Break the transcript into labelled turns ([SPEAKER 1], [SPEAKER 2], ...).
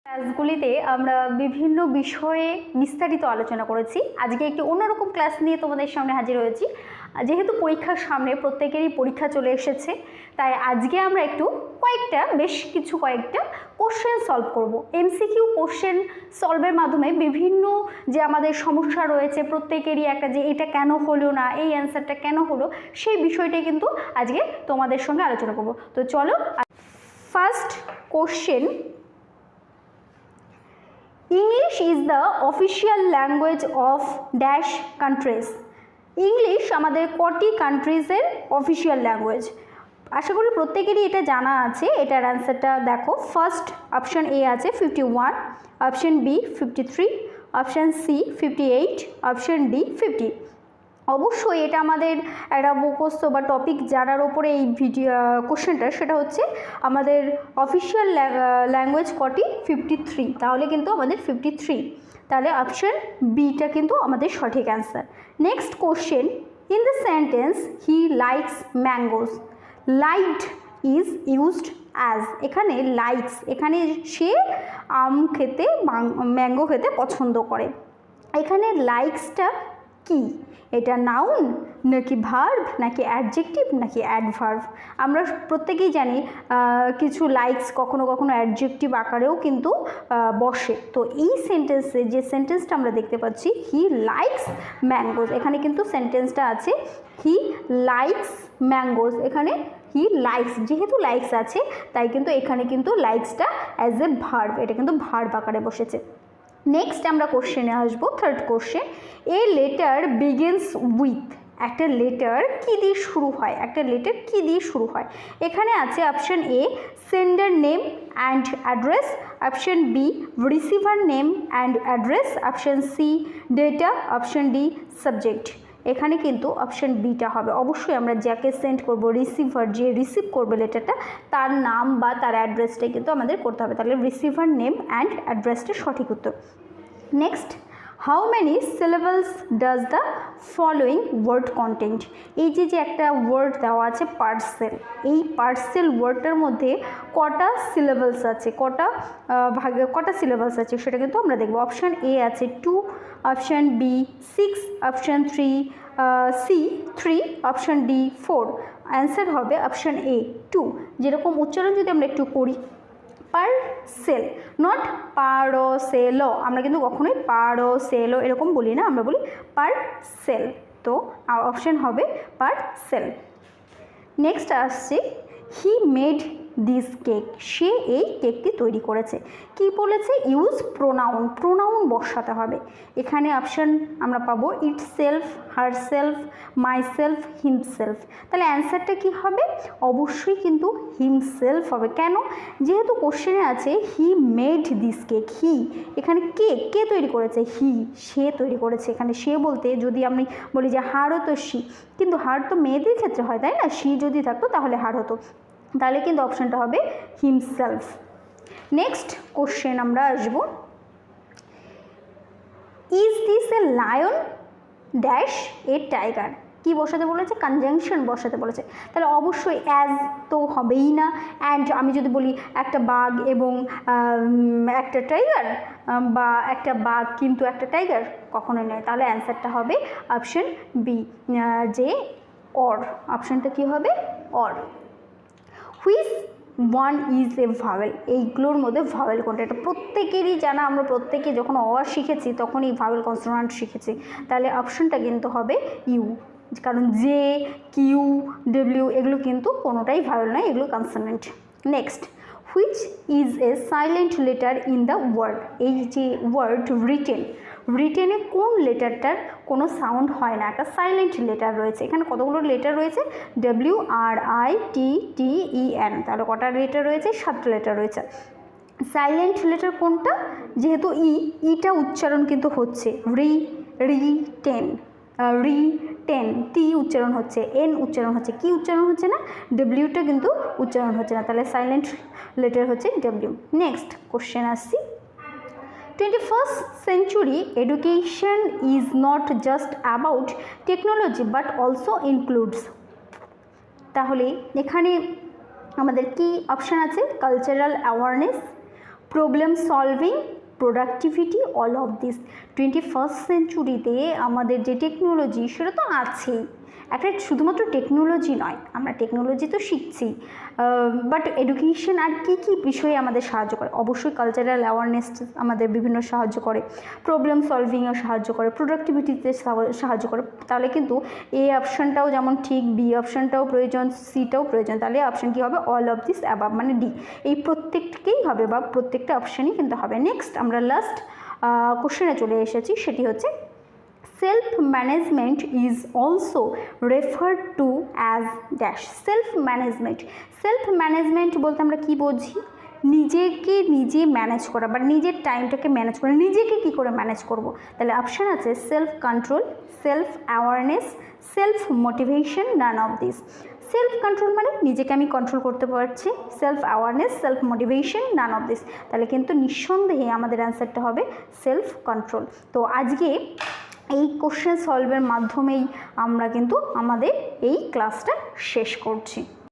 [SPEAKER 1] ক্লাসগুলিতে আমরা বিভিন্ন বিষয়ে বিস্তারিত আলোচনা করেছি। আজকে একটি অন্যরকম ক্লাস নিয়ে তোমাদের সামনে হাজির হয়েছি। যেহেতু পরীক্ষার সামনে প্রত্যেকেরই পরীক্ষা চলে এসেছে, তাই আজকে আমরা একটু বেশ কিছু কোশ্চেন সলভ করব। এমসিকিউ কোশ্চেন সলভের মাধ্যমে বিভিন্ন যে আমাদের সমস্যা রয়েছে প্রত্যেকেরই একটা, যে এটা কেন হলো না, এই অ্যান্সারটা কেন হলো, সেই বিষয়টাই কিন্তু আজকে তোমাদের সঙ্গে আলোচনা করব। তো চলো, first question, English is the official language of dash countries. English আমাদের কটি কান্ট্রিজের অফিসিয়াল ল্যাঙ্গুয়েজ? আশা করি প্রত্যেকেরই এটা জানা আছে। এটার অ্যান্সারটা দেখো। ফার্স্ট অপশান এ আছে 51, option B 53, option C 58, option D 50। অবশ্যই এটা আমাদের একটা মুখস্থ বা টপিক জানার ওপরে এই কোশ্চেনটা, সেটা হচ্ছে আমাদের অফিসিয়াল ল্যাঙ্গুয়েজ কটি? 53। তাহলে কিন্তু আমাদের 53, তাহলে অপশান বিটা কিন্তু আমাদের সঠিক answer. Next question, in the sentence he likes mangoes, liked is used as. এখানে লাইকস, এখানে সে আম খেতে, ম্যাঙ্গো খেতে পছন্দ করে। এখানে লাইকসটা কি? এটা নাউন নাকি ভার্ব নাকি অ্যাডজেক্টিভ নাকি অ্যাডভার্ব? আমরা প্রত্যেকেই জানি কিছু লাইকস কখনো কখনো অ্যাডজেক্টিভ আকারেও কিন্তু বসে। তো এই সেন্টেন্সে যে সেন্টেন্সটা আমরা দেখতে পাচ্ছি, হি লাইকস ম্যাঙ্গোজ, এখানে কিন্তু সেন্টেন্সটা আছে হি লাইকস ম্যাঙ্গোজ। এখানে হি লাইকস, যেহেতু লাইকস আছে তাই কিন্তু এখানে কিন্তু লাইকসটা অ্যাজ এ ভার্ব, এটা কিন্তু ভার্ব আকারে বসেছে। নেক্সট আমরা কোশ্চেনে আসবো, third question, a letter begins with. একটা লেটার কী দিয়ে শুরু হয়? একটা লেটার কী দিয়ে শুরু হয়? এখানে আছে option A sender name and address, option B receiver name and address, option C data, option D subject. এখানে কিন্তু অপশান বিটা হবে। অবশ্যই আমরা যাকে সেন্ড করব, রিসিভার, যে রিসিভ করবে লেটারটা, তার নাম বা তার অ্যাড্রেসটাই কিন্তু আমাদের করতে হবে। তাহলে রিসিভার নেম অ্যান্ড অ্যাড্রেসটা সঠিক উত্তর। Next, how many syllables does the following word content? এই যে একটা ওয়ার্ড দেওয়া আছে পার্সেল, এই পার্সেল ওয়ার্ডটার মধ্যে কটা সিলেবলস আছে, কটা সিলেবলস আছে সেটা কিন্তু আমরা দেখব। অপশান এ আছে 2, option B 6, option C 3, option D 4। Answer হবে অপশান এ 2। যেরকম উচ্চারণ যদি আমরা একটু করি, পার্সেল, নট পারসেলো। আমরা কিন্তু কখনোই পারসেলো এরকম বলি না, আমরা বলি পার্সেল। তো অপশান হবে পার্সেল। নেক্সট আসছে, হি মেড দিস কেক, সে এই কেকটি তৈরি করেছে। কি বলেছে? ইউজ প্রোনাউন, প্রোনাউন বসাতে হবে। এখানে অপশান আমরা পাবো ইটসেলফ, হারসেলফ, মাইসেলফ, হিমসেলফ। তাহলে অ্যান্সারটা কি হবে? অবশ্যই কিন্তু হিমসেলফ হবে। কেন? যেহেতু কোশ্চেনে আছে হি মেড দিস কেক, হি, এখানে কে তৈরি করেছে? হি, সে তৈরি করেছে। এখানে সে বলতে যদি আমি বলি যে হার হতো সি, কিন্তু হার তো মেয়েদের ক্ষেত্রে হয়, তাই না? সি যদি থাকতো তাহলে হার হতো, তাহলে কিন্তু অপশানটা হবে হিমসেলফ। নেক্সট কোশ্চেন আমরা আসব, is this a lion dash a tiger? কি বসাতে বলেছে? কনজাংশন বসাতে বলেছে। তাহলে অবশ্যই অ্যাজ তো হবেই না। অ্যান্ড আমি যদি বলি একটা বাঘ এবং একটা টাইগার, বা একটা বাঘ কিন্তু একটা টাইগার, কখনোই নয়। তাহলে অ্যান্সারটা হবে অপশান বি, যে অর। অপশানটা কি হবে? Or. Which one is a vowel? এইগুলোর মধ্যে ভাওয়েল কোনটা? এটা প্রত্যেকেরই জানা, আমরা প্রত্যেকে যখন অ শিখেছি তখন এই ভাওয়েল কনসোনান্ট শিখেছি। তাহলে অপশানটা কিন্তু হবে ইউ, কারণ জে, কিউ, ডব্লিউ এগুলো কিন্তু কোনোটাই ভাওয়েল নয়, এগুলো consonant. Next, which is a silent letter in the word? এই যে ওয়ার্ড রিটেন, রিটেনে কোন লেটারটার কোনো সাউন্ড হয় না? একটা সাইলেন্ট লেটার রয়েছে। এখানে কতগুলো লেটার রয়েছে? WRITTEN। তাহলে কটা লেটার রয়েছে? 7টা লেটার রয়েছে। সাইলেন্ট লেটার কোনটা? যেহেতু ইটা উচ্চারণ কিন্তু হচ্ছে, রিটেন, টি উচ্চারণ হচ্ছে, এন উচ্চারণ হচ্ছে, কি উচ্চারণ হচ্ছে না? ডব্লিউটা কিন্তু উচ্চারণ হচ্ছে না। তাহলে সাইলেন্ট লেটার হচ্ছে ডব্লিউ। নেক্সট কোশ্চেন আসছি, 21st century education is not just about technology but also includes। তাহলে এখানে আমাদের কি অপশান আছে? Cultural awareness, problem solving, productivity, all of this. 21st সেঞ্চুরিতে আমাদের যে টেকনোলজি সেটা তো আছেই, একটা শুধুমাত্র টেকনোলজি নয়, আমরা টেকনোলজি তো শিখছি, বাট এডুকেশন আর কী কী বিষয়ে আমাদের সাহায্য করে? অবশ্যই কালচারাল অ্যাওয়ারনেস আমাদের বিভিন্ন সাহায্য করে, প্রবলেম সলভিংয়ে সাহায্য করে, প্রোডাক্টিভিটিতে সাহায্য করে। তাহলে কিন্তু এ অপশানটাও যেমন ঠিক, বি অপশানটাও প্রয়োজন, সিটাও প্রয়োজন। তাহলে অপশান কী হবে? অল অফ দিস অ্যাবাভ, মানে ডি। এই প্রত্যেকটাকেই হবে বা প্রত্যেকটা অপশানই কিন্তু হবে। নেক্সট আমরা লাস্ট কোশ্চেনে চলে এসেছি, সেটি হচ্ছে self management is also referred to as dash. Self management বলতে আমরা কী বুঝি? নিজেকে নিজে ম্যানেজ করা বা নিজের টাইমটাকে ম্যানেজ করা। নিজেকে কী করে ম্যানেজ করব? তাহলে অপশান আছে self control, self awareness, self motivation, none of this. Self control মানে নিজেকে আমি কন্ট্রোল করতে পারছি, self awareness, self motivation, none of this. তাহলে কিন্তু নিঃসন্দেহে আমাদের অ্যান্সারটা হবে সেলফ কন্ট্রোল। তো আজকে এই কোশ্চেন সলভের মাধ্যমেই আমরা কিন্তু আমাদের এই ক্লাসটা শেষ করছি।